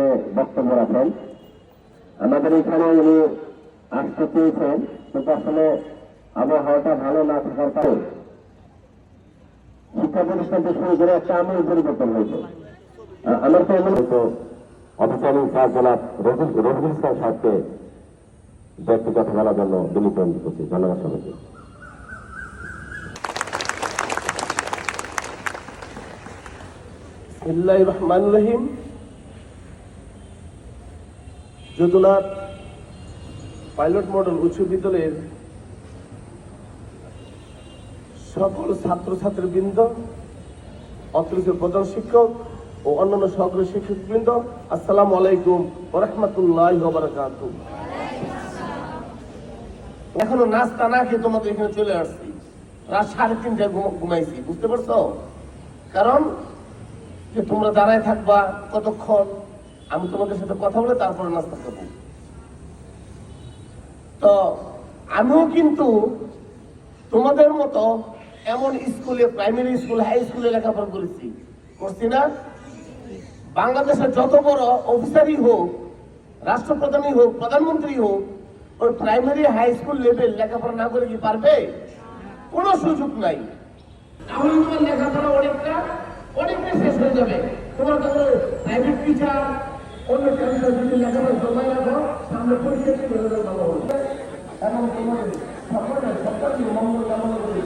সংক্ষেপে বক্তব্য রাখেন। আমাদের এখানে উনি আসতে চেয়েছেন, কিন্তু আসলে আবহাওয়াটা ভালো না থাকার কারণে শিক্ষা প্রতিষ্ঠান থেকে শুরু করে একটা আমূল পরিবর্তন হয়েছে। আমার তো এমন অফিসার ইনচার্জ জনাব রফিকুল ইসলাম সাহেবকে ব্যক্তি কথা বলার জন্য বিনীত অনুরোধ করছি। ধন্যবাদ সবাইকে। বিসমিল্লাহির রহমানির রহিম। যদুনাথ পাইলট মডেল উচ্চ বিদ্যালয়ের সকল ছাত্রছাত্রীবৃন্দ, অতিরিক্ত প্রধান শিক্ষক ও অন্যান্য সহকারী শিক্ষকবৃন্দ, আসসালামু আলাইকুম ওয়া রাহমাতুল্লাহি ওয়া বারাকাতুহু। এখনো নাস্তা না খেয়ে তোমাদের এখানে চলে আসছি। রাত 3:30টায় ঘুমাইছি, বুঝতে পারছো? কারণ যে তোমরা দাঁড়ায় থাকবা কতক্ষণ, আমি তোমাদের সাথে কথা বলে তারপরে নাস্তা খাবো। তো আমিও কিন্তু তোমাদের মতো এমন স্কুলে, প্রাইমারি স্কুল, হাই স্কুলে লেখাপড়া করছি না? বাংলাদেশের যত বড় অফিসারই হোক, রাষ্ট্রপ্রধানই হোক, প্রধানমন্ত্রী হোক, ওই প্রাইমারি হাই স্কুল লেভেল লেখাপড়া না করে কি পারবে? কোনো সুযোগ নাই। তাহলে তোমার লেখাপড়া অনেকটা শেষ হয়ে যাবে। তোমার কাছে প্রাইভেট টিচার, অন্য টিচার যদি লেখাপড়া জমা রাখো, সামনে পরীক্ষা দিয়ে ভালো হবে। এবং তোমাদের সকলের মঙ্গল কামনা করি।